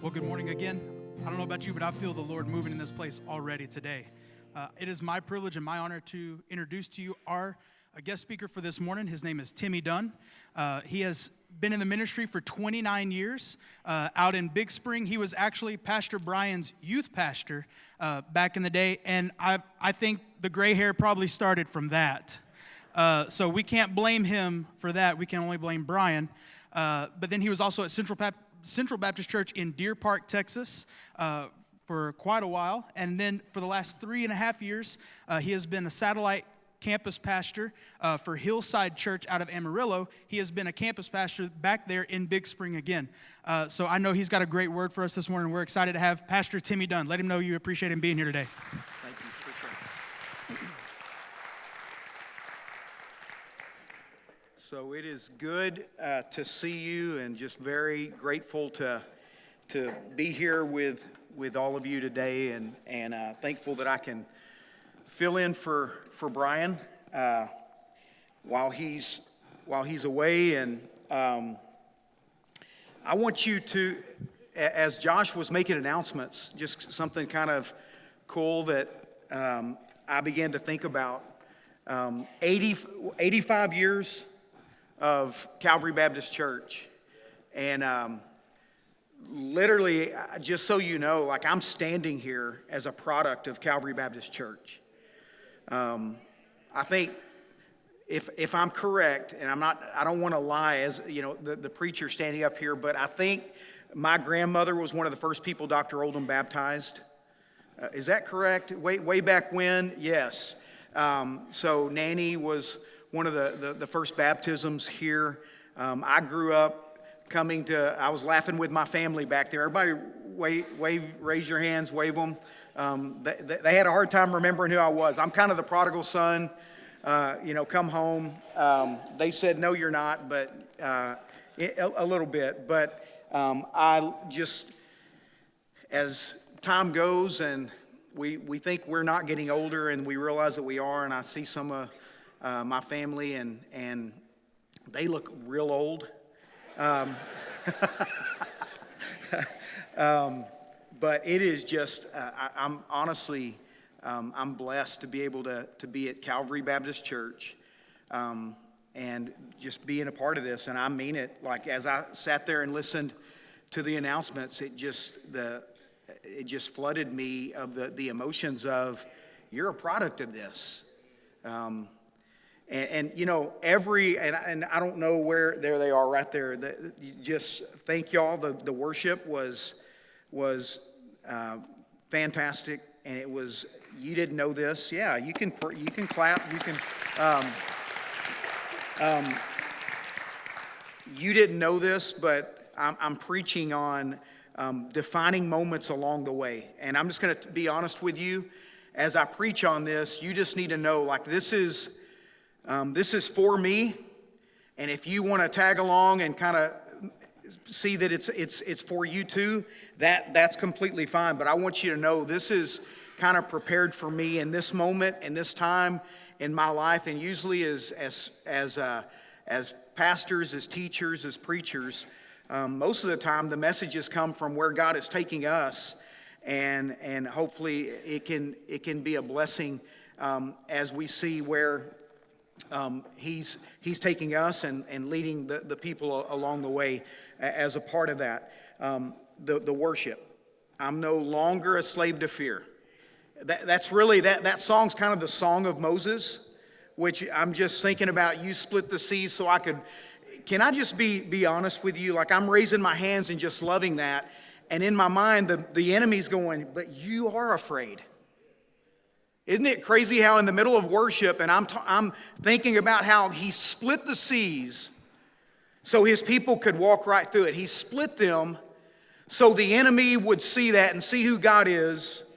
Well, good morning again. I don't know about you, but I feel the Lord moving in this place already today. It is my privilege and my honor to introduce to you our guest speaker for this morning. His name is Timmy Dunn. He has been in the ministry for 29 years out in Big Spring. He was actually Pastor Brian's youth pastor back in the day, and I think the gray hair probably started from that. So we can't blame him for that. We can only blame Brian. But then he was also at Central Baptist Church in Deer Park, Texas, for quite a while. And then for the last 3.5 years, he has been a satellite campus pastor for Hillside Church out of Amarillo. He has been a campus pastor back there in Big Spring again. So I know he's got a great word for us this morning. We're excited to have Pastor Timmy Dunn. Let him know you appreciate him being here today. Thank you. Appreciate it. So it is good to see you, and just very grateful to be here with all of you today, and thankful that I can fill in for Brian while he's away. And I want you to, as Josh was making announcements, just something kind of cool that I began to think about. 85 years of Calvary Baptist Church, and literally, just so you know, like, I'm standing here as a product of Calvary Baptist Church. I think if I'm correct, and I don't want to lie, as you know, the preacher standing up here, but I think my grandmother was one of the first people Dr. Oldham baptized. Is that correct? Way back when? Yes. So Nanny was one of the first baptisms here. I grew up I was laughing with my family back there. Everybody raise your hands, wave them. They had a hard time remembering who I was. I'm kind of the prodigal son, come home. They said, no, you're not, but a little bit. But I just, as time goes and we think we're not getting older, and we realize that we are, and I see some of my family, and they look real old. But it is just, I'm honestly, I'm blessed to be able to be at Calvary Baptist Church, and just being a part of this. And I mean it. Like, as I sat there and listened to the announcements, it just flooded me of the emotions of, you're a product of this. And you know, and I don't know where, there they are right there. Just thank y'all. The worship was fantastic, and it was, you didn't know this. Yeah, you can clap. You can, you didn't know this, but I'm preaching on defining moments along the way. And I'm just going to be honest with you. As I preach on this, you just need to know, like, this is for me, and if you want to tag along and kind of see that it's for you too, that's completely fine. But I want you to know this is kind of prepared for me in this moment, in this time in my life. And usually, as pastors, as teachers, as preachers, most of the time the messages come from where God is taking us, and hopefully it can be a blessing as we see where He's taking us and leading the people along the way as a part of that. The worship. I'm no longer a slave to fear. That's really, that song's kind of the song of Moses, which I'm just thinking about. You split the seas so I could. Can I just be honest with you? Like, I'm raising my hands and just loving that. And in my mind, the enemy's going, but you are afraid. Isn't it crazy how in the middle of worship, and I'm thinking about how he split the seas so his people could walk right through it. He split them so the enemy would see that and see who God is.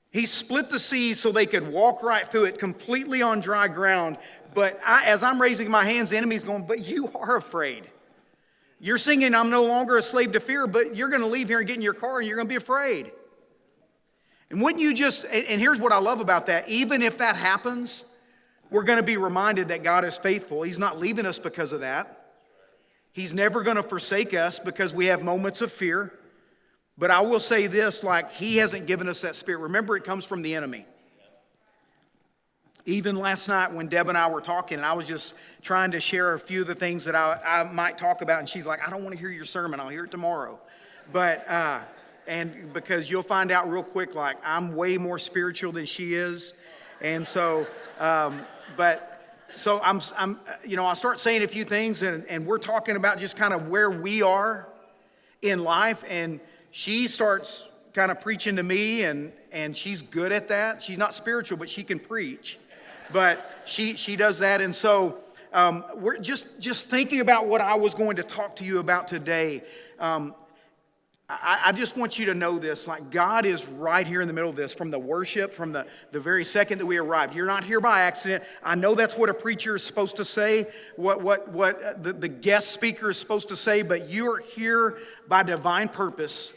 He split the seas so they could walk right through it completely on dry ground. But as I'm raising my hands, the enemy's going, but you are afraid. You're singing, I'm no longer a slave to fear, but you're going to leave here and get in your car and you're going to be afraid. And wouldn't you just, and here's what I love about that, even if that happens, we're going to be reminded that God is faithful. He's not leaving us because of that. He's never going to forsake us because we have moments of fear. But I will say this, like, he hasn't given us that spirit. Remember, it comes from the enemy. Even last night when Deb and I were talking, and I was just trying to share a few of the things that I might talk about, and she's like, I don't want to hear your sermon. I'll hear it tomorrow. But, and because you'll find out real quick, like, I'm way more spiritual than she is. And so, so I'm I'll start saying a few things, and we're talking about just kind of where we are in life, and she starts kind of preaching to me, and she's good at that. She's not spiritual, but she can preach. But she does that, and so we're just thinking about what I was going to talk to you about today. I just want you to know this, like, God is right here in the middle of this, from the worship, from the very second that we arrived. You're not here by accident. I know that's what a preacher is supposed to say, what the guest speaker is supposed to say, but you are here by divine purpose.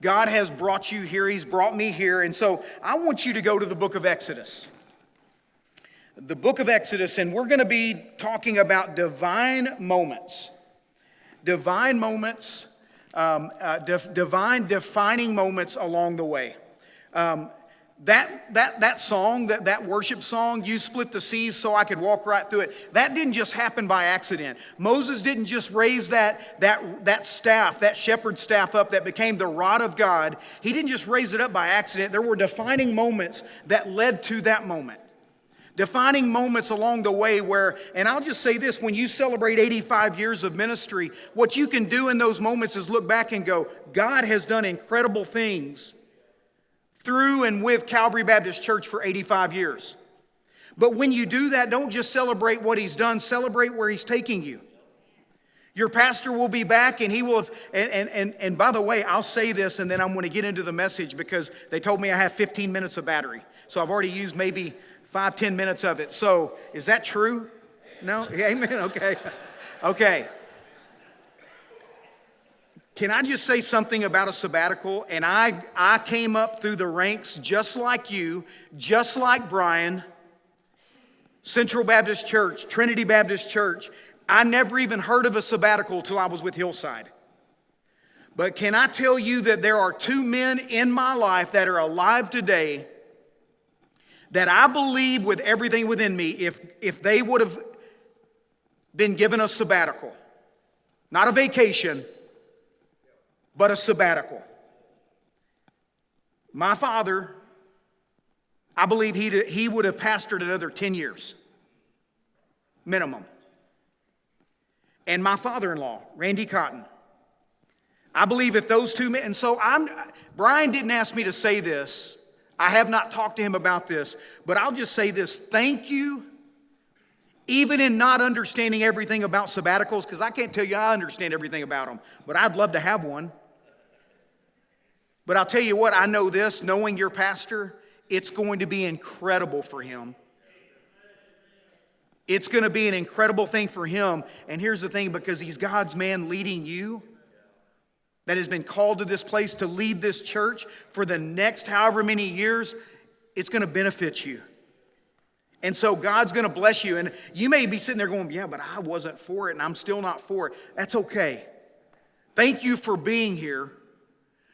God has brought you here. He's brought me here. And so I want you to go to the book of Exodus. The book of Exodus, and we're going to be talking about divine moments. Divine moments. Divine defining moments along the way. That song, that worship song, you split the seas so I could walk right through it, that didn't just happen by accident. Moses didn't just raise that staff, that shepherd staff up that became the rod of God. He didn't just raise it up by accident. There were defining moments that led to that moment. Defining moments along the way where, and I'll just say this, when you celebrate 85 years of ministry, what you can do in those moments is look back and go, God has done incredible things through and with Calvary Baptist Church for 85 years. But when you do that, don't just celebrate what he's done, celebrate where he's taking you. Your pastor will be back, and he will, and by the way, I'll say this, and then I'm going to get into the message because they told me I have 15 minutes of battery. So I've already used maybe 5-10 minutes of it. So is that true? No? Amen? Okay. Okay. Can I just say something about a sabbatical? And I came up through the ranks just like you, just like Brian, Central Baptist Church, Trinity Baptist Church. I never even heard of a sabbatical till I was with Hillside. But can I tell you that there are two men in my life that are alive today that I believe with everything within me, if they would have been given a sabbatical, not a vacation, but a sabbatical. My father, I believe he would have pastored another 10 years, minimum. And my father-in-law, Randy Cotton, I believe if those two men, and so Brian didn't ask me to say this. I have not talked to him about this, but I'll just say this. Thank you, even in not understanding everything about sabbaticals, because I can't tell you I understand everything about them, but I'd love to have one. But I'll tell you what, I know this, knowing your pastor, it's going to be incredible for him. It's going to be an incredible thing for him. And here's the thing, because he's God's man leading you, that has been called to this place to lead this church for the next however many years, it's going to benefit you. And so God's going to bless you. And you may be sitting there going, yeah, but I wasn't for it and I'm still not for it. That's okay. Thank you for being here,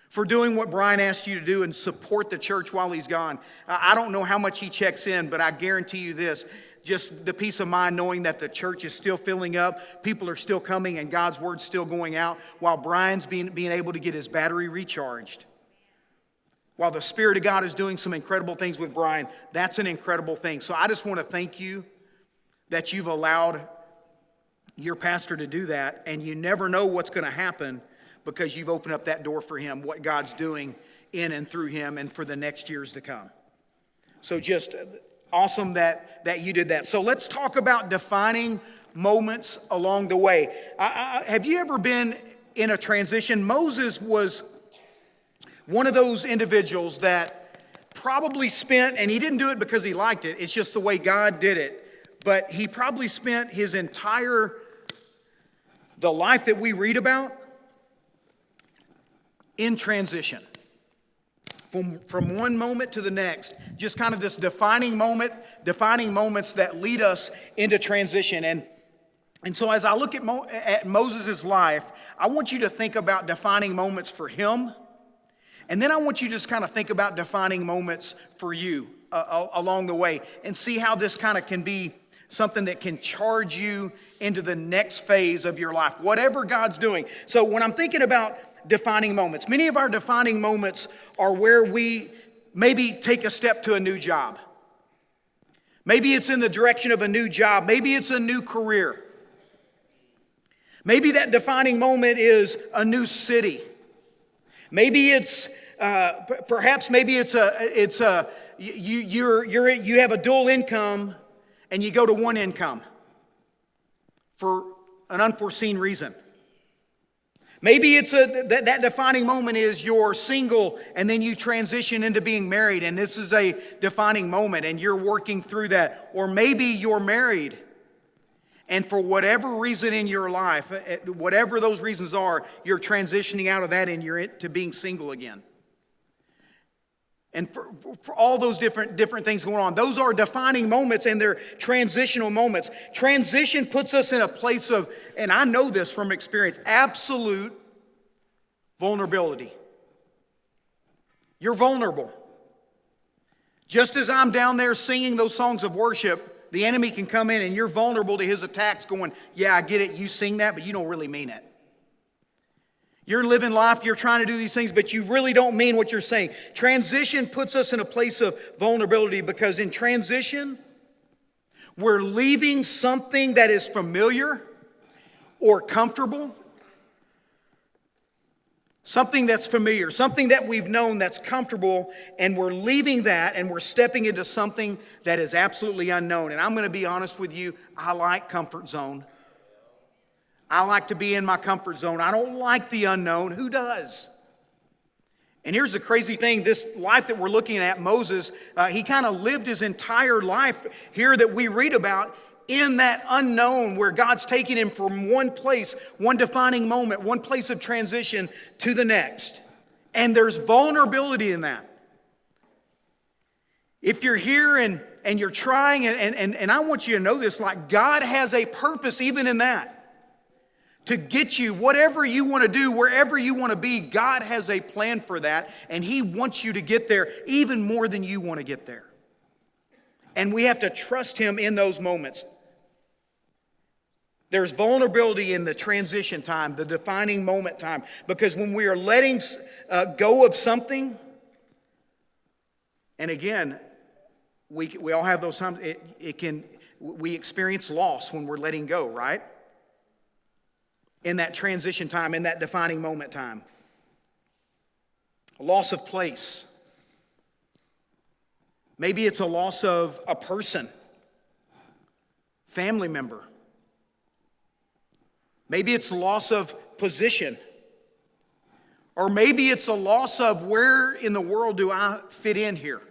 for doing what Brian asked you to do and support the church while he's gone. I don't know how much he checks in, but I guarantee you this. Just the peace of mind knowing that the church is still filling up, people are still coming, and God's word's still going out while Brian's being able to get his battery recharged. While the Spirit of God is doing some incredible things with Brian, that's an incredible thing. So I just want to thank you that you've allowed your pastor to do that, and you never know what's going to happen because you've opened up that door for him, what God's doing in and through him and for the next years to come. So just awesome that you did that. So let's talk about defining moments along the way. Have you ever been in a transition? Moses was one of those individuals that probably spent, and he didn't do it because he liked it, it's just the way God did it, but he probably spent his the life that we read about in transition. From one moment to the next, just kind of this defining moments that lead us into transition. And so as I look at Moses' life, I want you to think about defining moments for him And then I want you to just kind of think about defining moments for you along the way and see how this kind of can be something that can charge you into the next phase of your life, whatever God's doing. So when I'm thinking about defining moments, many of our defining moments are where we maybe take a step to a new job. Maybe it's in the direction of a new job. Maybe it's a new career. Maybe that defining moment is a new city. Maybe it's you have a dual income and you go to one income for an unforeseen reason. Maybe it's that defining moment is you're single and then you transition into being married, and this is a defining moment and you're working through that. Or maybe you're married and for whatever reason in your life, whatever those reasons are, you're transitioning out of that and you're into being single again. And for all those different things going on, those are defining moments and they're transitional moments. Transition puts us in a place of, and I know this from experience, absolute vulnerability. You're vulnerable. Just as I'm down there singing those songs of worship, the enemy can come in and you're vulnerable to his attacks going, yeah, I get it, you sing that, but you don't really mean it. You're living life, you're trying to do these things, but you really don't mean what you're saying. Transition puts us in a place of vulnerability because in transition, we're leaving something that is familiar or comfortable. Something that's familiar, something that we've known that's comfortable, and we're leaving that and we're stepping into something that is absolutely unknown. And I'm going to be honest with you, I like comfort zone. I like to be in my comfort zone. I don't like the unknown. Who does? And here's the crazy thing, this life that we're looking at, Moses, he kind of lived his entire life here that we read about in that unknown where God's taking him from one place, one defining moment, one place of transition to the next. And there's vulnerability in that. If you're here and you're trying, and I want you to know this, like God has a purpose even in that. To get you, whatever you want to do, wherever you want to be, God has a plan for that, and He wants you to get there even more than you want to get there. And we have to trust Him in those moments. There's vulnerability in the transition time, the defining moment time, because when we are letting go of something, and again, we all have those times, we experience loss when we're letting go, right? In that transition time, in that defining moment time. A loss of place. Maybe it's a loss of a person, family member. Maybe it's a loss of position. Or maybe it's a loss of where in the world do I fit in here?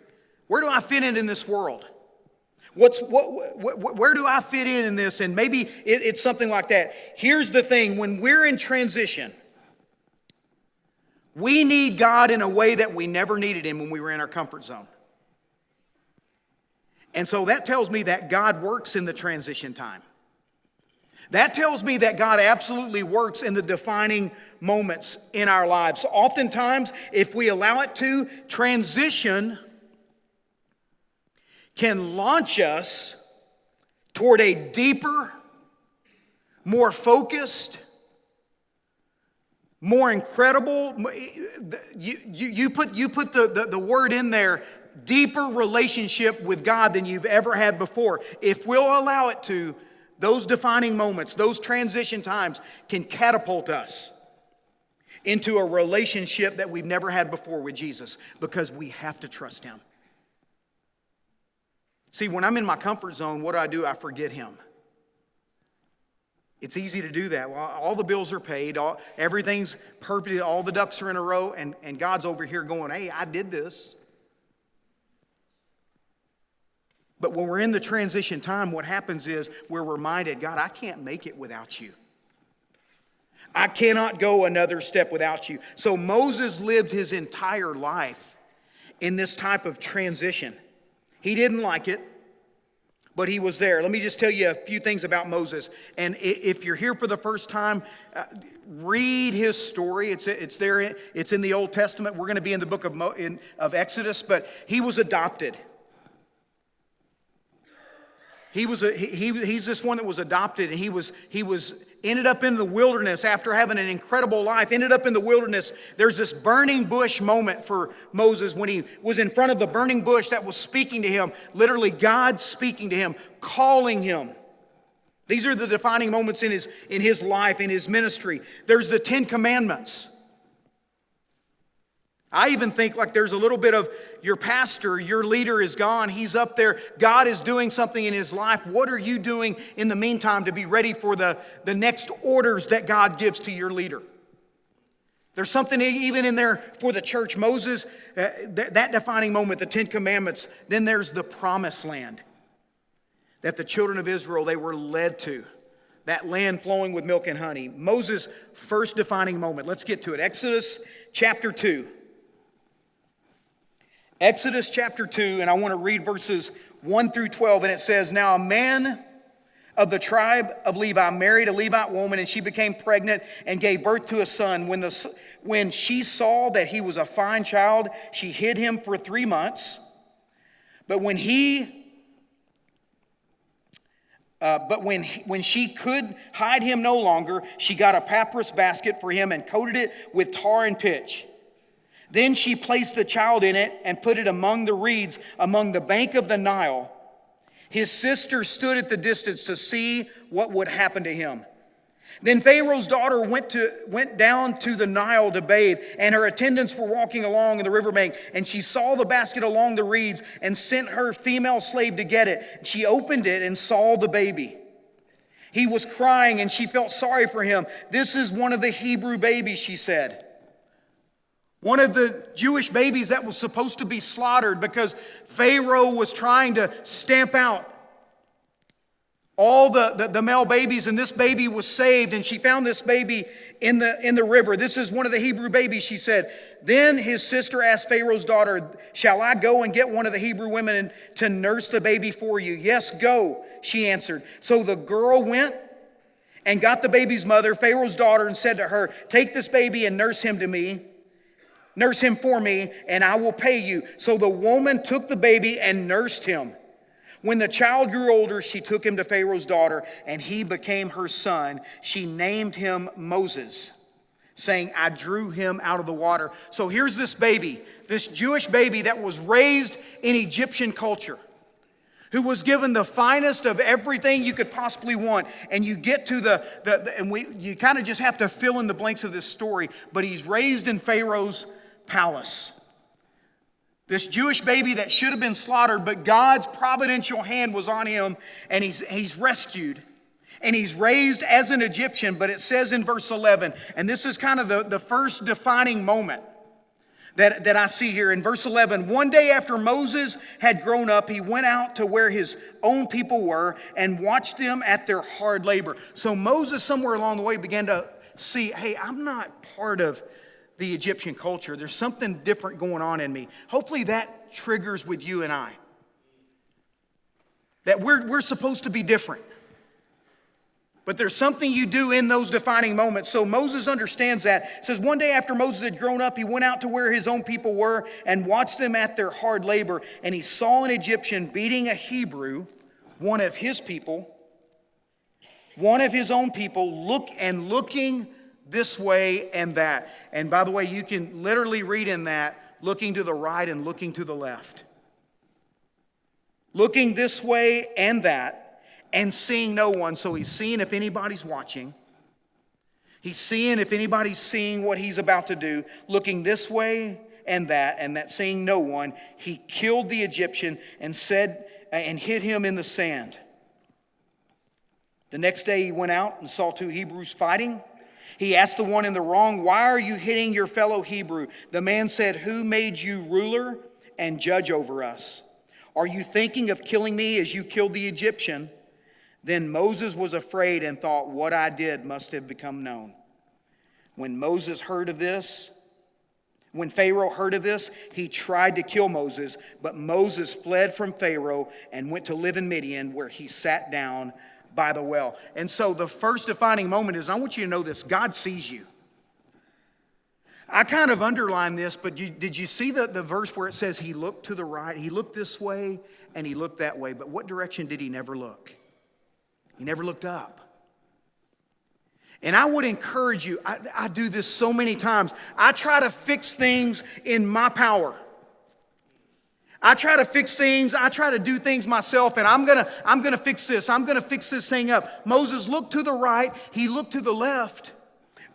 Where do I fit in this world? Where do I fit in this? And maybe it's something like that. Here's the thing, when we're in transition, we need God in a way that we never needed Him when we were in our comfort zone. And so that tells me that God works in the transition time. That tells me that God absolutely works in the defining moments in our lives. Oftentimes, if we allow it to, transition can launch us toward a deeper, more focused, more incredible, you put the word in there, deeper relationship with God than you've ever had before. If we'll allow it to, those defining moments, those transition times can catapult us into a relationship that we've never had before with Jesus because we have to trust Him. See, when I'm in my comfort zone, what do? I forget Him. It's easy to do that. Well, all the bills are paid, everything's perfect, all the ducks are in a row, and God's over here going, hey, I did this. But when we're in the transition time, what happens is we're reminded, God, I can't make it without you. I cannot go another step without you. So Moses lived his entire life in this type of transition. He didn't like it, but he was there. Let me just tell you a few things about Moses. And if you're here for the first time, read his story. It's there. It's in the Old Testament. We're going to be in the book of Exodus, but he was adopted. He's this one that was adopted, and he was ended up in the wilderness after having an incredible life. Ended up in the wilderness. There's this burning bush moment for Moses when he was in front of the burning bush that was speaking to him. Literally, God speaking to him, calling him. These are the defining moments in his life, in his ministry. There's the 10 Commandments. I even think like there's a little bit of your pastor, your leader is gone. He's up there. God is doing something in his life. What are you doing in the meantime to be ready for the next orders that God gives to your leader? There's something even in there for the church. Moses, that defining moment, the 10 Commandments. Then there's the promised land that the children of Israel, they were led to. That land flowing with milk and honey. Moses' first defining moment. Let's get to it. Exodus chapter 2. Exodus chapter 2, and I want to read verses 1 through 12, and it says, "Now a man of the tribe of Levi married a Levite woman, and she became pregnant and gave birth to a son. When she saw that he was a fine child, she hid him for 3 months. But when she could hide him no longer, she got a papyrus basket for him and coated it with tar and pitch. Then she placed the child in it and put it among the reeds among the bank of the Nile. His sister stood at the distance to see what would happen to him. Then Pharaoh's daughter went down to the Nile to bathe, and her attendants were walking along in the riverbank, and she saw the basket along the reeds and sent her female slave to get it. She opened it and saw the baby. He was crying, and she felt sorry for him. 'This is one of the Hebrew babies,' she said." One of the Jewish babies that was supposed to be slaughtered because Pharaoh was trying to stamp out all the male babies, and this baby was saved, and she found this baby in the river. "This is one of the Hebrew babies," she said. Then his sister asked Pharaoh's daughter, "Shall I go and get one of the Hebrew women to nurse the baby for you?" "Yes, go," she answered. So the girl went and got the baby's mother, Pharaoh's daughter, and said to her, "Take this baby and nurse him for me, and I will pay you." So the woman took the baby and nursed him. When the child grew older, she took him to Pharaoh's daughter, and he became her son. She named him Moses, saying, "I drew him out of the water." So here's this baby, this Jewish baby that was raised in Egyptian culture, who was given the finest of everything you could possibly want. And you get to you kind of just have to fill in the blanks of this story, but he's raised in Pharaoh's palace. This Jewish baby that should have been slaughtered, but God's providential hand was on him, and he's rescued. And he's raised as an Egyptian, but it says in verse 11, and this is kind of the first defining moment that I see here. In verse 11, "One day after Moses had grown up, he went out to where his own people were and watched them at their hard labor." So Moses, somewhere along the way, began to see, hey, I'm not part of the Egyptian culture. There's something different going on in me. Hopefully that triggers with you and I. That we're supposed to be different. But there's something you do in those defining moments. So Moses understands that. It says, "One day after Moses had grown up, he went out to where his own people were and watched them at their hard labor. And he saw an Egyptian beating a Hebrew, one of his people, one of his own people, looking this way and that." And by the way, you can literally read in that, looking to the right and looking to the left. Looking this way and that, and seeing no one. So he's seeing if anybody's watching. He's seeing if anybody's seeing what he's about to do. Looking this way and that seeing no one. He killed the Egyptian and hid him in the sand. The next day he went out and saw 2 Hebrews fighting. He asked the one in the wrong, "Why are you hitting your fellow Hebrew?" The man said, "Who made you ruler and judge over us? Are you thinking of killing me as you killed the Egyptian?" Then Moses was afraid and thought, "What I did must have become known." When Moses heard When Pharaoh heard of this, he tried to kill Moses, but Moses fled from Pharaoh and went to live in Midian, where he sat down by the well. And so the first defining moment is, I want you to know this: God sees you. I kind of underlined this, but did you see the verse where it says he looked to the right, he looked this way, and he looked that way? But what direction did he never look? He never looked up. And I would encourage you, I do this so many times. I try to fix things in my power. I try to fix things, I try to do things myself, and I'm gonna fix this. I'm gonna fix this thing up. Moses looked to the right, he looked to the left,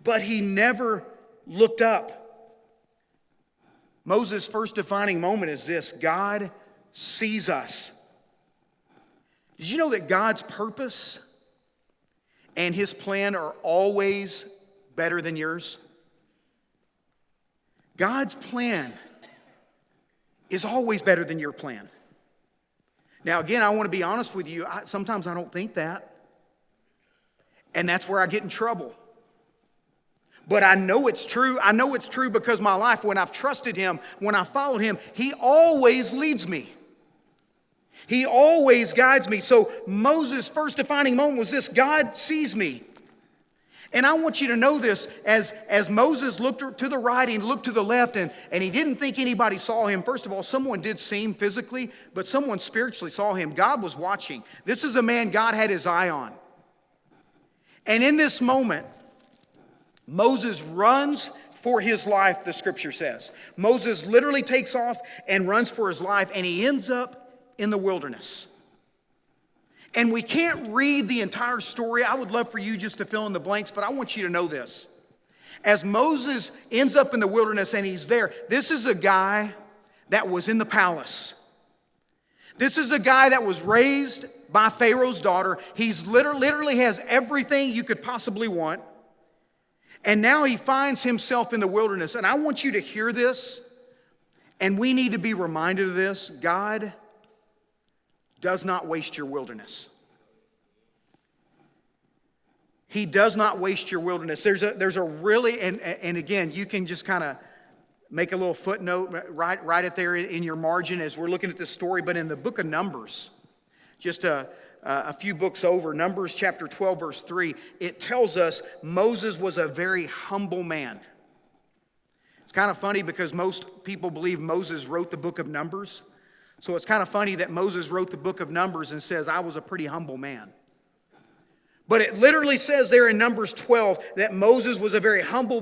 but he never looked up. Moses' first defining moment is this: God sees us. Did you know that God's purpose and his plan are always better than yours? God's plan is always better than your plan. Now, again, I want to be honest with you. Sometimes I don't think that. And that's where I get in trouble. But I know it's true. I know it's true because my life, when I've trusted him, when I followed him, he always leads me. He always guides me. So Moses' first defining moment was this: God sees me. And I want you to know this, as Moses looked to the right and looked to the left, and he didn't think anybody saw him. First of all, someone did see him physically, but someone spiritually saw him. God was watching. This is a man God had his eye on. And in this moment, Moses runs for his life, the scripture says. Moses literally takes off and runs for his life, and he ends up in the wilderness. And we can't read the entire story. I would love for you just to fill in the blanks, but I want you to know this. As Moses ends up in the wilderness and he's there, this is a guy that was in the palace. This is a guy that was raised by Pharaoh's daughter. He's literally has everything you could possibly want. And now he finds himself in the wilderness. And I want you to hear this, and we need to be reminded of this. God does not waste your wilderness. He does not waste your wilderness. There's a really, and again, you can just kind of make a little footnote right up there in your margin as we're looking at this story. But in the book of Numbers, just a few books over, Numbers chapter 12, verse 3, it tells us Moses was a very humble man. It's kind of funny because most people believe Moses wrote the book of Numbers. So it's kind of funny that Moses wrote the book of Numbers and says, I was a pretty humble man. But it literally says there in Numbers 12 that Moses was a very humble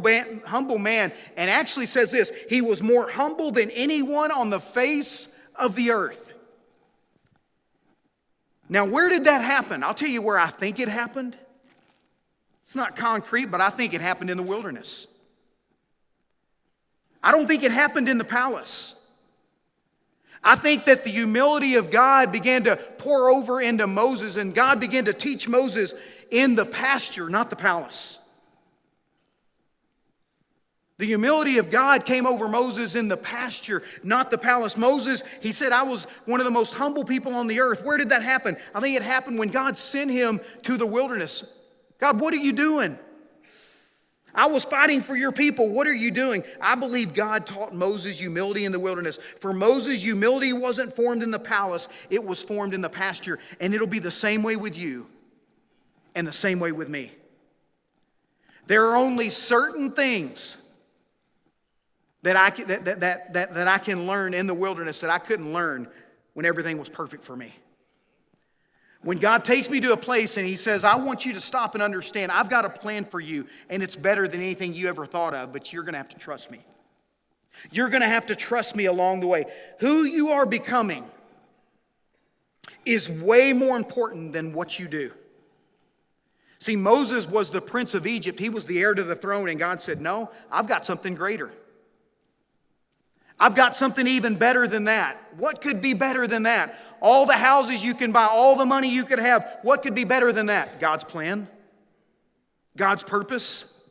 man, and actually says this: he was more humble than anyone on the face of the earth. Now, where did that happen? I'll tell you where I think it happened. It's not concrete, but I think it happened in the wilderness. I don't think it happened in the palace. I think that the humility of God began to pour over into Moses, and God began to teach Moses in the pasture, not the palace. The humility of God came over Moses in the pasture, not the palace. Moses, he said, I was one of the most humble people on the earth. Where did that happen? I think it happened when God sent him to the wilderness. God, what are you doing? I was fighting for your people. What are you doing? I believe God taught Moses humility in the wilderness. For Moses, humility wasn't formed in the palace. It was formed in the pasture. And it'll be the same way with you and the same way with me. There are only certain things that I can learn in the wilderness that I couldn't learn when everything was perfect for me. When God takes me to a place and he says, I want you to stop and understand, I've got a plan for you, and it's better than anything you ever thought of, but you're going to have to trust me. You're going to have to trust me along the way. Who you are becoming is way more important than what you do. See, Moses was the prince of Egypt. He was the heir to the throne, and God said, no, I've got something greater. I've got something even better than that. What could be better than that? All the houses you can buy, all the money you could have, what could be better than that? God's plan, God's purpose,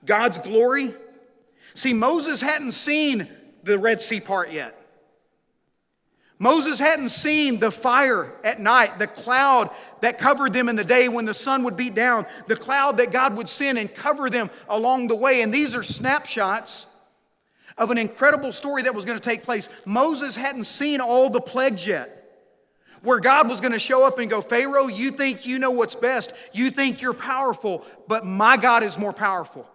God's glory. See, Moses hadn't seen the Red Sea part yet. Moses hadn't seen the fire at night, the cloud that covered them in the day when the sun would beat down, the cloud that God would send and cover them along the way. And these are snapshots of an incredible story that was going to take place. Moses hadn't seen all the plagues yet, where God was going to show up and go, Pharaoh, you think you know what's best. You think you're powerful, but my God is more powerful.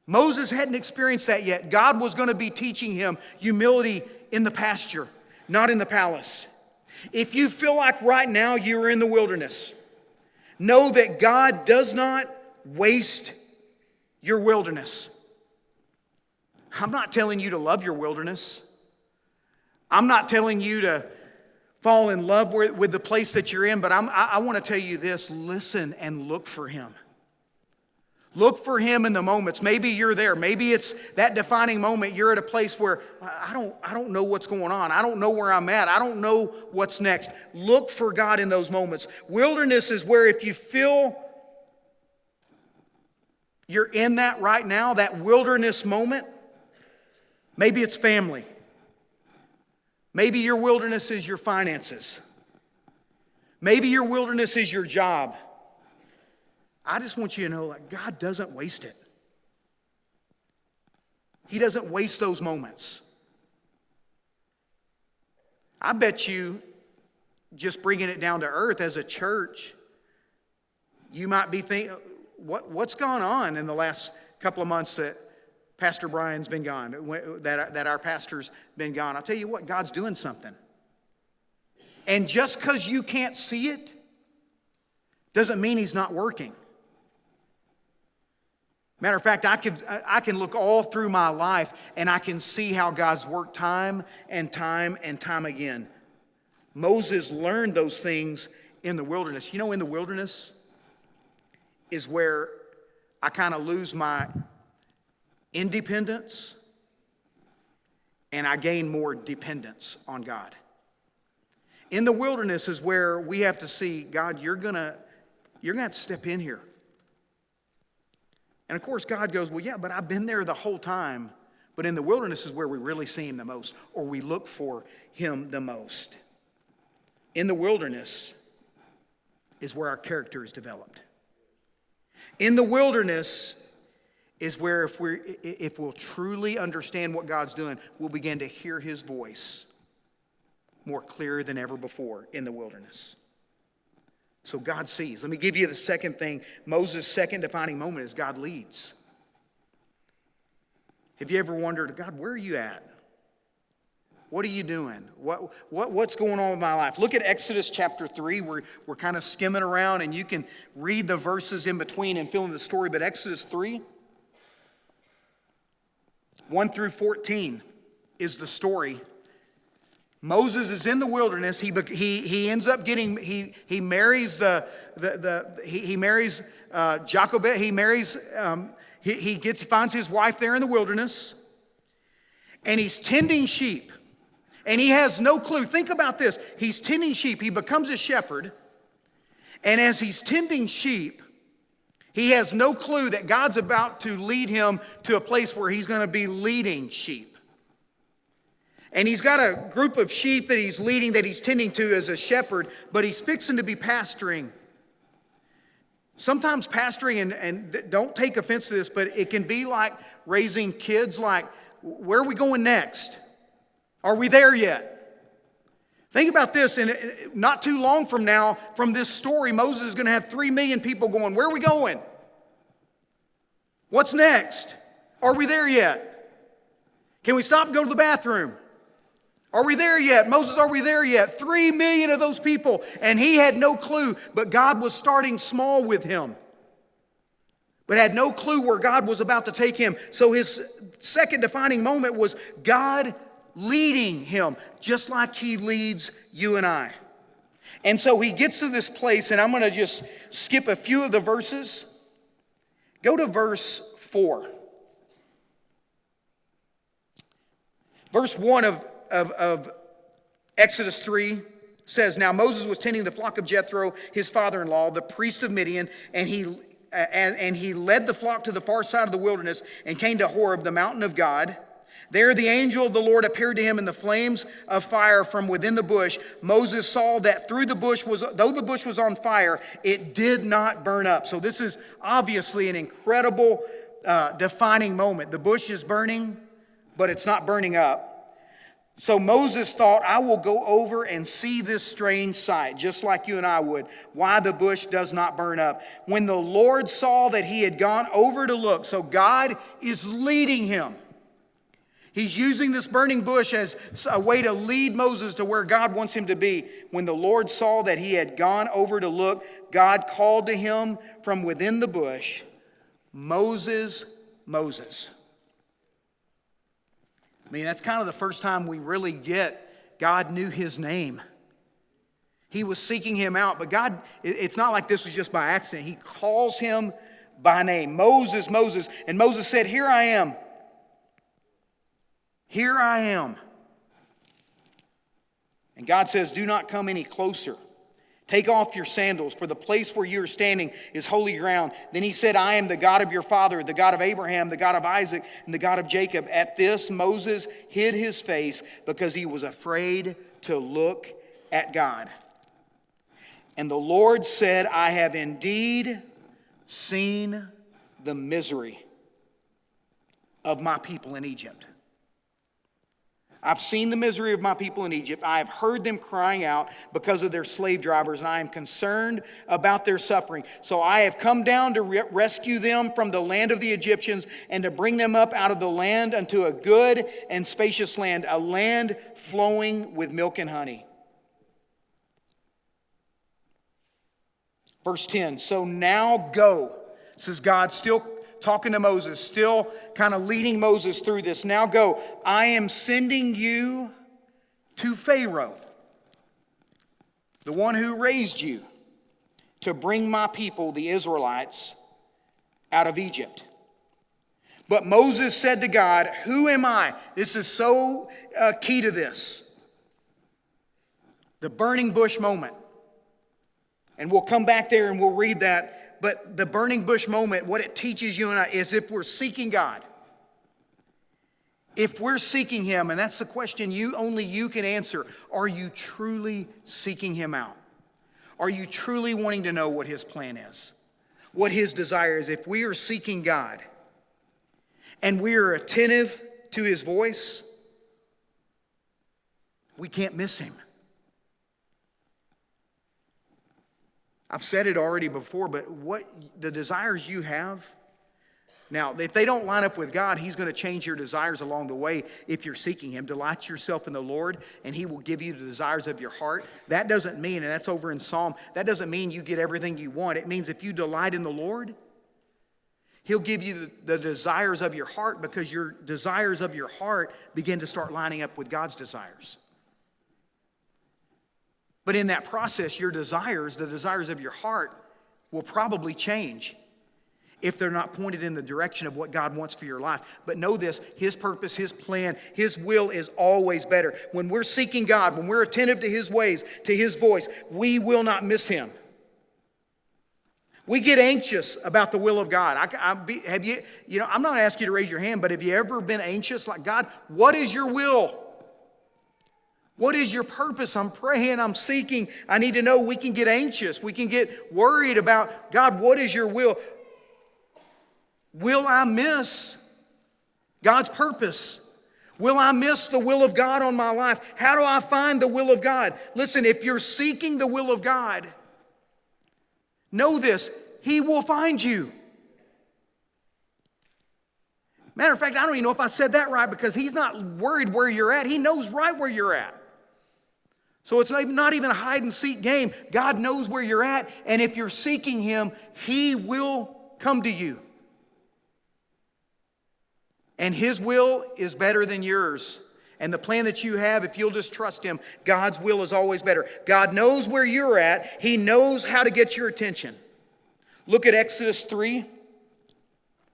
Moses hadn't experienced that yet. God was going to be teaching him humility in the pasture, not in the palace. If you feel like right now you're in the wilderness, know that God does not waste your wilderness. I'm not telling you to love your wilderness. I'm not telling you to fall in love with the place that you're in, but I want to tell you this: listen and look for Him. Look for Him in the moments. Maybe you're there. Maybe it's that defining moment. You're at a place where I don't know what's going on. I don't know where I'm at. I don't know what's next. Look for God in those moments. Wilderness is where if you feel you're in that right now, that wilderness moment, maybe it's family. Maybe your wilderness is your finances. Maybe your wilderness is your job. I just want you to know, like, God doesn't waste it. He doesn't waste those moments. I bet you, just bringing it down to earth as a church, you might be thinking, what's gone on in the last couple of months that Pastor Brian's been gone, that our pastor's been gone? I'll tell you what, God's doing something. And just because you can't see it doesn't mean He's not working. Matter of fact, I can look all through my life and I can see how God's worked time and time and time again. Moses learned those things in the wilderness. You know, in the wilderness is where I kind of lose my independence and I gain more dependence on God. In the wilderness is where we have to see, God, you're gonna have to step in here. And of course, God goes, well, yeah, but I've been there the whole time. But in the wilderness is where we really see Him the most, or we look for Him the most. In the wilderness is where our character is developed. In the wilderness is where if we'll truly understand what God's doing, we'll begin to hear His voice more clear than ever before in the wilderness. So God sees. Let me give you the second thing. Moses' second defining moment is God leads. Have you ever wondered, God, where are you at? What are you doing? What's going on with my life? Look at Exodus chapter 3. We're kind of skimming around, and you can read the verses in between and fill in the story. But Exodus 3, 1 through 14 is the story. Moses is in the wilderness. He ends up getting, he marries he marries Jochebed. He marries, he finds his wife there in the wilderness. And he's tending sheep. And he has no clue. Think about this. He's tending sheep. He becomes a shepherd. And as he's tending sheep, he has no clue that God's about to lead him to a place where he's going to be leading sheep. And he's got a group of sheep that he's leading, that he's tending to as a shepherd, but he's fixing to be pastoring. Sometimes pastoring, and don't take offense to this, but it can be like raising kids, like, where are we going next? Are we there yet? Think about this, and not too long from now, from this story, Moses is going to have 3 million people going, where are we going? What's next? Are we there yet? Can we stop and go to the bathroom? Are we there yet? Moses, are we there yet? 3 million of those people, and he had no clue, but God was starting small with him, but had no clue where God was about to take him. So his second defining moment was God leading him, just like He leads you and I. And so he gets to this place, and I'm going to just skip a few of the verses. Go to verse 4. Verse 1 of Exodus 3 says, now Moses was tending the flock of Jethro, his father-in-law, the priest of Midian, and he led the flock to the far side of the wilderness and came to Horeb, the mountain of God. There the angel of the Lord appeared to him in the flames of fire from within the bush. Moses saw that though the bush was on fire, it did not burn up. So this is obviously an incredible defining moment. The bush is burning, but it's not burning up. So Moses thought, I will go over and see this strange sight, just like you and I would, why the bush does not burn up. When the Lord saw that he had gone over to look, so God is leading him. He's using this burning bush as a way to lead Moses to where God wants him to be. When the Lord saw that he had gone over to look, God called to him from within the bush, Moses, Moses. I mean, that's kind of the first time we really get God knew his name. He was seeking him out, but God, it's not like this was just by accident. He calls him by name, Moses, Moses. And Moses said, here I am. Here I am. And God says, do not come any closer. Take off your sandals, for the place where you are standing is holy ground. Then he said, I am the God of your father, the God of Abraham, the God of Isaac, and the God of Jacob. At this, Moses hid his face because he was afraid to look at God. And the Lord said, I have indeed seen the misery of my people in Egypt. I've seen the misery of my people in Egypt. I have heard them crying out because of their slave drivers, and I am concerned about their suffering. So I have come down to rescue them from the land of the Egyptians and to bring them up out of the land unto a good and spacious land, a land flowing with milk and honey. Verse 10, so now go. This is God still talking to Moses, still kind of leading Moses through this. Now go. I am sending you to Pharaoh, the one who raised you, to bring my people, the Israelites, out of Egypt. But Moses said to God, who am I? This is so key to this. The burning bush moment. And we'll come back there and we'll read that. But the burning bush moment, what it teaches you and I is if we're seeking God, if we're seeking him, and that's the question only you can answer, are you truly seeking him out? Are you truly wanting to know what his plan is? What his desire is? If we are seeking God and we are attentive to his voice, we can't miss him. I've said it already before, but what the desires you have, now, if they don't line up with God, he's going to change your desires along the way if you're seeking him. Delight yourself in the Lord, and he will give you the desires of your heart. That doesn't mean, and that's over in Psalm, that doesn't mean you get everything you want. It means if you delight in the Lord, he'll give you the desires of your heart because your desires of your heart begin to start lining up with God's desires. But in that process, your desires, the desires of your heart, will probably change if they're not pointed in the direction of what God wants for your life. But know this, his purpose, his plan, his will is always better. When we're seeking God, when we're attentive to his ways, to his voice, we will not miss him. We get anxious about the will of God. I'm not going to ask you to raise your hand, but have you ever been anxious? Like, God, what is your will? What is your purpose? I'm praying, I'm seeking. I need to know. We can get anxious. We can get worried about, God, what is your will? Will I miss God's purpose? Will I miss the will of God on my life? How do I find the will of God? Listen, if you're seeking the will of God, know this, he will find you. Matter of fact, I don't even know if I said that right because he's not worried where you're at. He knows right where you're at. So it's not even a hide and seek game. God knows where you're at, and if you're seeking him, he will come to you. And his will is better than yours. And the plan that you have, if you'll just trust him, God's will is always better. God knows where you're at. He knows how to get your attention. Look at Exodus 3,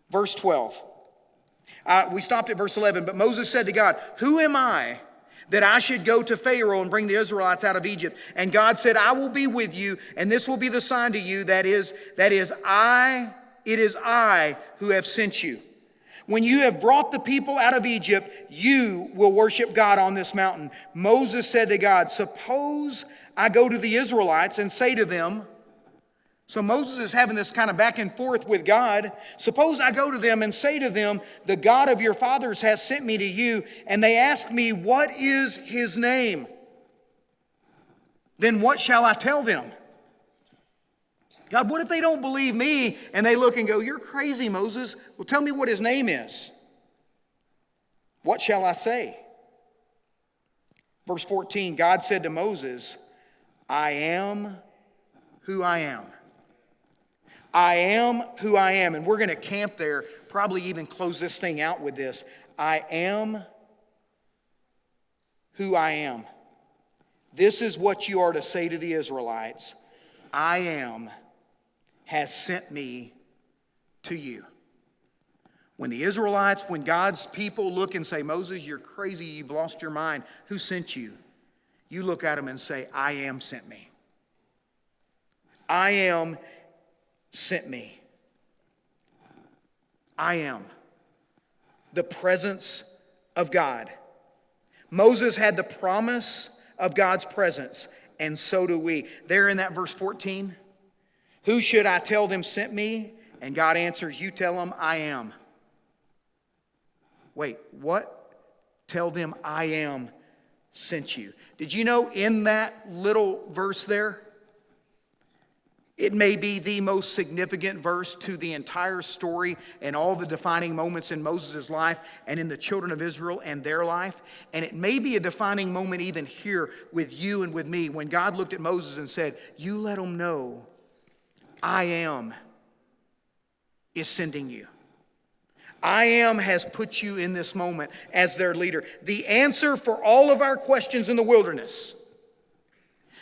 verse 12. We stopped at verse 11, but Moses said to God, who am I that I should go to Pharaoh and bring the Israelites out of Egypt? And God said, I will be with you, and this will be the sign to you, it is I who have sent you. When you have brought the people out of Egypt, you will worship God on this mountain. Moses said to God, suppose I go to the Israelites and say to them, So Moses is having this kind of back and forth with God. Suppose I go to them and say to them, the God of your fathers has sent me to you, and they ask me, what is his name? Then what shall I tell them? God, what if they don't believe me and they look and go, you're crazy, Moses. Well, tell me what his name is. What shall I say? Verse 14, God said to Moses, I am who I am. I am who I am. And we're going to camp there, probably even close this thing out with this. I am who I am. This is what you are to say to the Israelites. I am has sent me to you. When the Israelites, when God's people look and say, Moses, you're crazy, you've lost your mind. Who sent you? You look at them and say, I am sent me. I am sent me. I am. The presence of God. Moses had the promise of God's presence, and so do we. There in that verse 14, who should I tell them sent me? And God answers, you tell them I am. Wait, what? Tell them I am sent you. Did you know in that little verse there, it may be the most significant verse to the entire story and all the defining moments in Moses' life and in the children of Israel and their life. And it may be a defining moment even here with you and with me when God looked at Moses and said, you let them know I am is sending you. I am has put you in this moment as their leader. The answer for all of our questions in the wilderness.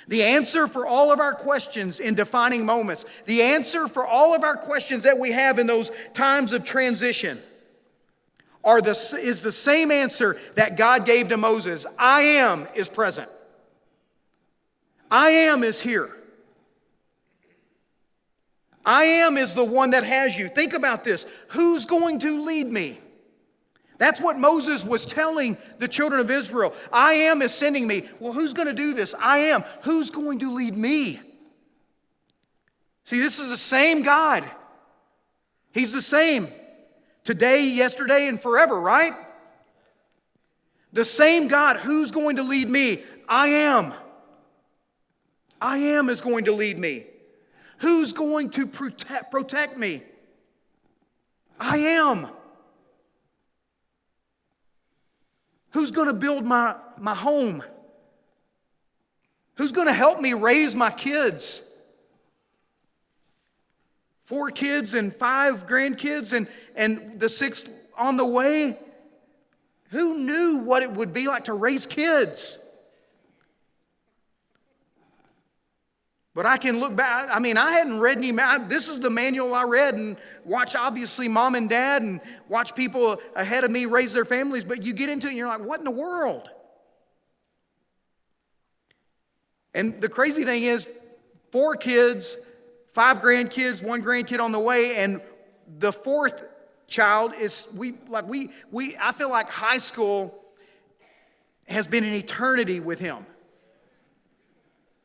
The answer for all of our questions in defining moments. The answer for all of our questions that we have in those times of transition is the same answer that God gave to Moses. I am is present. I am is here. I am is the one that has you. Think about this. Who's going to lead me? That's what Moses was telling the children of Israel. I am is sending me. Well, who's going to do this? I am. Who's going to lead me? See, this is the same God. He's the same today, yesterday, and forever, right? The same God. Who's going to lead me? I am. I am is going to lead me. Who's going to protect me? I am. Who's going to build my home? Who's going to help me raise my kids? 4 kids and 5 grandkids and the 6th on the way. Who knew what it would be like to raise kids? But I can look back. I mean, I hadn't read any. This is the manual I read and watch, obviously, mom and dad and watch people ahead of me raise their families. But you get into it and you're like, what in the world? And the crazy thing is, 4 kids, 5 grandkids, 1 grandkid on the way, and the 4th child is I feel like high school has been an eternity with him.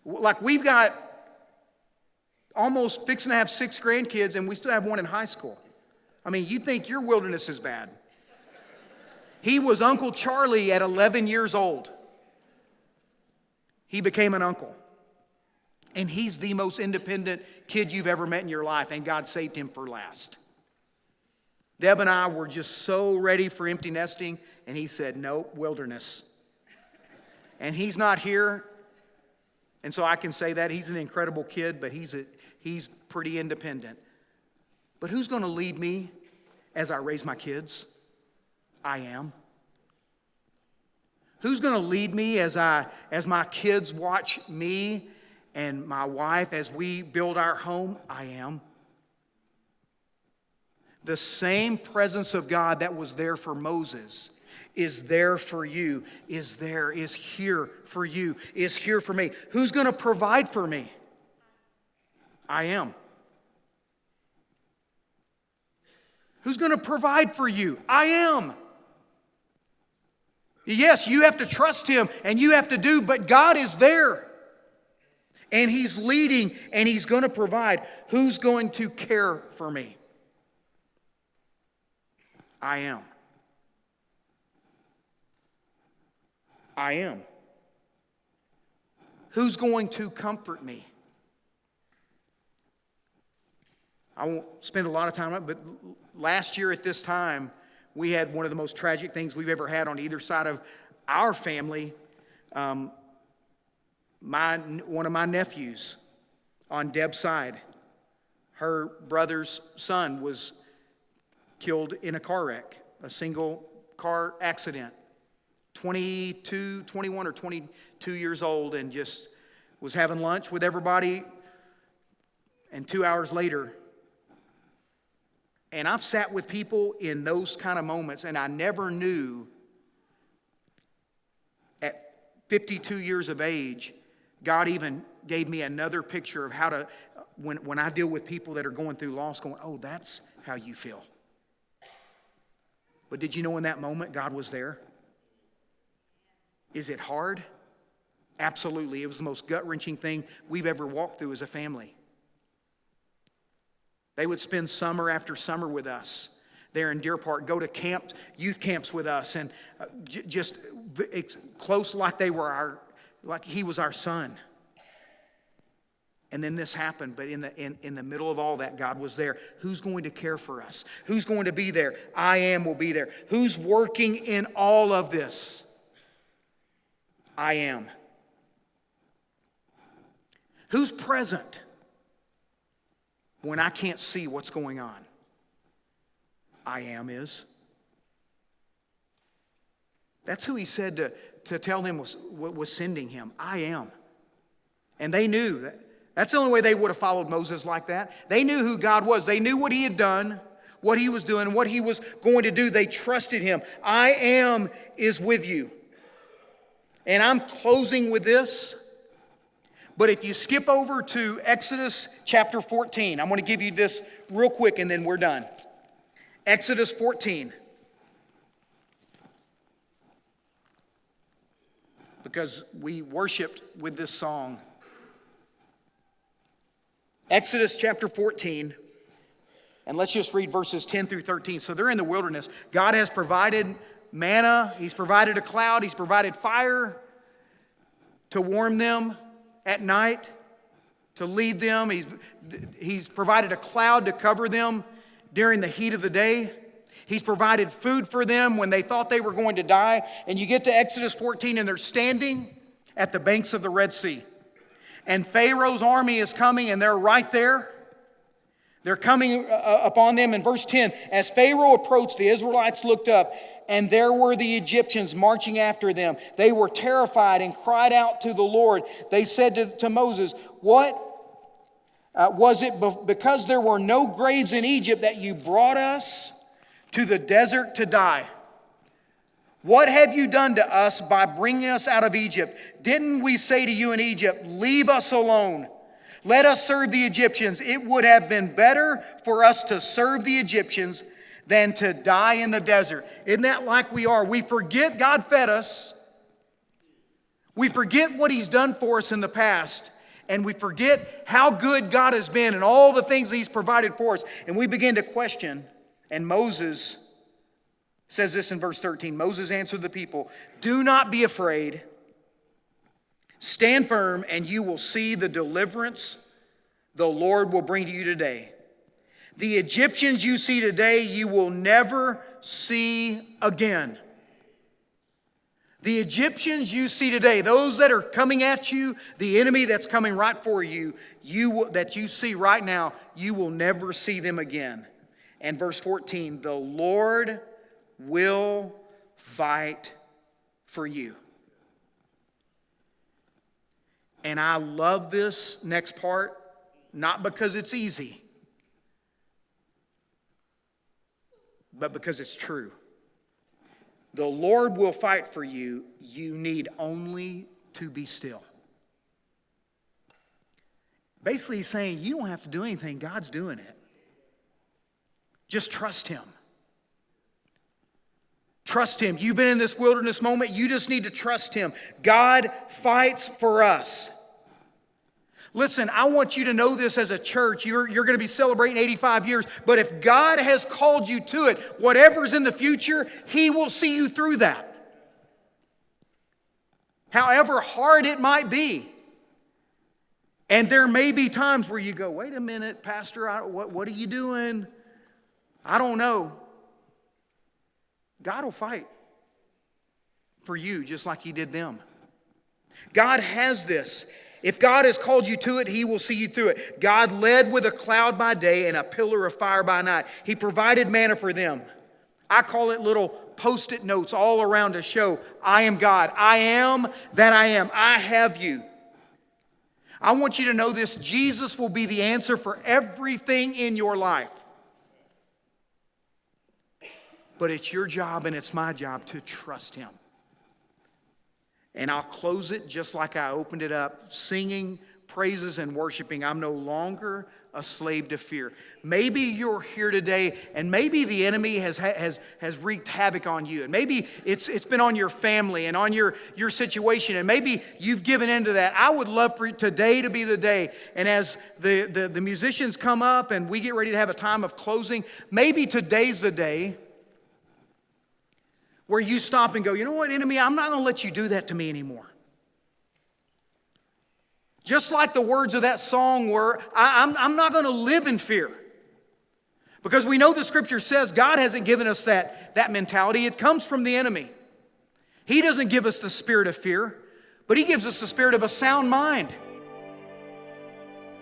Like we've got almost fixing to have 6 grandkids, and we still have 1 in high school. I mean, you think your wilderness is bad. He was Uncle Charlie at 11 years old. He became an uncle. And he's the most independent kid you've ever met in your life, and God saved him for last. Deb and I were just so ready for empty nesting, and he said, nope, wilderness. And he's not here. And so I can say that he's an incredible kid, but he's pretty independent. But who's going to lead me as I raise my kids? I am. Who's going to lead me as my kids watch me and my wife as we build our home? I am. The same presence of God that was there for Moses is there for you, is here for you, is here for me. Who's going to provide for me? I am. Who's going to provide for you? I am. Yes, you have to trust him and you have to do, but God is there. And He's leading, and He's going to provide. Who's going to care for me? I am. I am. Who's going to comfort me? I won't spend a lot of time on it, but last year at this time, we had one of the most tragic things we've ever had on either side of our family. One of my nephews on Deb's side, her brother's son was killed in a car wreck, a single car accident. 21 or 22 years old, and just was having lunch with everybody, and 2 hours later. And I've sat with people in those kind of moments, and I never knew at 52 years of age, God even gave me another picture of how to, when I deal with people that are going through loss, going, oh, that's how you feel. But did you know in that moment, God was there? Is it hard? Absolutely. It was the most gut-wrenching thing we've ever walked through as a family. They would spend summer after summer with us there in Deer Park, go to camps, youth camps with us, and just close like they were like he was our son. And then this happened, but in the middle of all that, God was there. Who's going to care for us? Who's going to be there? I Am will be there. Who's working in all of this? I Am. Who's present when I can't see what's going on? I Am is. That's who He said to tell them was sending Him. I Am. And they knew that. That's the only way they would have followed Moses like that. They knew who God was. They knew what He had done, what He was doing, what He was going to do. They trusted Him. I Am is with you. And I'm closing with this. But if you skip over to Exodus chapter 14, I'm going to give you this real quick and then we're done. Exodus 14. Because we worshiped with this song. Exodus chapter 14. And let's just read verses 10 through 13. So they're in the wilderness. God has provided manna. He's provided a cloud. He's provided fire to warm them at night, to lead them. He's provided a cloud to cover them during the heat of the day. He's provided food for them when they thought they were going to die. And you get to Exodus 14 and they're standing at the banks of the Red Sea. And Pharaoh's army is coming and they're right there. They're coming upon them. In verse 10, as Pharaoh approached, the Israelites looked up, and there were the Egyptians marching after them. They were terrified and cried out to the Lord. They said to Moses, what was it because there were no graves in Egypt that you brought us to the desert to die? What have you done to us by bringing us out of Egypt? Didn't we say to you in Egypt, leave us alone? Let us serve the Egyptians. It would have been better for us to serve the Egyptians than to die in the desert. Isn't that like we are? We forget God fed us. We forget what He's done for us in the past. And we forget how good God has been and all the things He's provided for us. And we begin to question. And Moses says this in verse 13. Moses answered the people, do not be afraid. Stand firm, and you will see the deliverance the Lord will bring to you today. The Egyptians you see today, you will never see again. The Egyptians you see today, those that are coming at you, the enemy that's coming right for you, that you see right now, you will never see them again. And verse 14, the Lord will fight for you. And I love this next part, not because it's easy, but because it's true. The Lord will fight for you. You need only to be still. Basically, he's saying you don't have to do anything. God's doing it. Just trust Him. Trust Him. You've been in this wilderness moment. You just need to trust Him. God fights for us. Listen, I want you to know this as a church. You're going to be celebrating 85 years. But if God has called you to it, whatever's in the future, He will see you through that. However hard it might be. And there may be times where you go, wait a minute, Pastor, what are you doing? I don't know. God will fight for you just like He did them. God has this. If God has called you to it, He will see you through it. God led with a cloud by day and a pillar of fire by night. He provided manna for them. I call it little post-it notes all around to show, I am God. I am that I am. I have you. I want you to know this. Jesus will be the answer for everything in your life. But it's your job and it's my job to trust Him. And I'll close it just like I opened it up, singing praises and worshiping. I'm no longer a slave to fear. Maybe you're here today and maybe the enemy has wreaked havoc on you. And maybe it's been on your family and on your situation. And maybe you've given into that. I would love for today to be the day. And as the musicians come up and we get ready to have a time of closing, maybe today's the day where you stop and go, you know what, enemy, I'm not going to let you do that to me anymore. Just like the words of that song were, I'm not going to live in fear. Because we know the Scripture says God hasn't given us that mentality. It comes from the enemy. He doesn't give us the spirit of fear, but He gives us the spirit of a sound mind.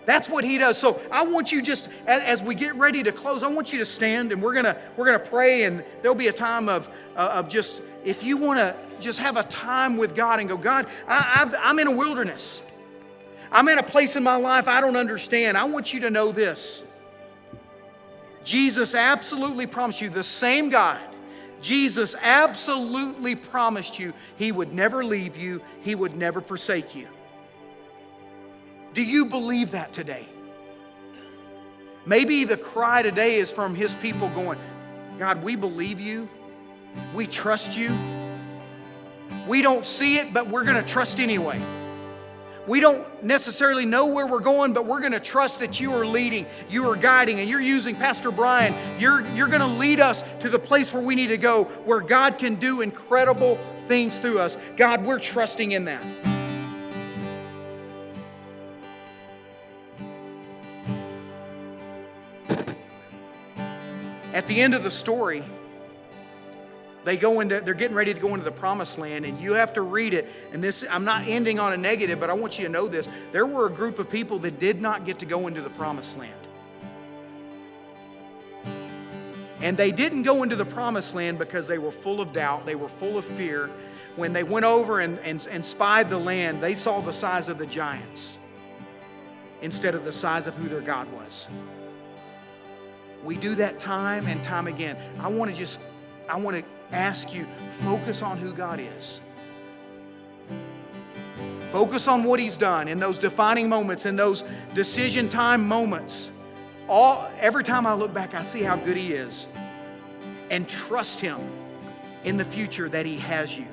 That's what He does. So I want you just, as we get ready to close, I want you to stand and we're gonna pray, and there'll be a time of just, if you want to just have a time with God and go, God, I'm in a wilderness. I'm in a place in my life I don't understand. I want you to know this. Jesus absolutely promised you, the same God, Jesus absolutely promised you He would never leave you, He would never forsake you. Do you believe that today? Maybe the cry today is from His people going, God, we believe you. We trust you. We don't see it, but we're going to trust anyway. We don't necessarily know where we're going, but we're going to trust that you are leading, you are guiding, and you're using Pastor Brian. You're going to lead us to the place where we need to go, where God can do incredible things through us. God, we're trusting in that. At the end of the story, they're getting ready to go into the promised land, and you have to read it. And this, I'm not ending on a negative, but I want you to know this. There were a group of people that did not get to go into the promised land. And they didn't go into the promised land because they were full of doubt. They were full of fear. When they went over and spied the land, they saw the size of the giants instead of the size of who their God was. We do that time and time again. I want to ask you, focus on who God is. Focus on what He's done in those defining moments, in those decision time moments. Every time I look back, I see how good He is. And trust Him in the future that He has you.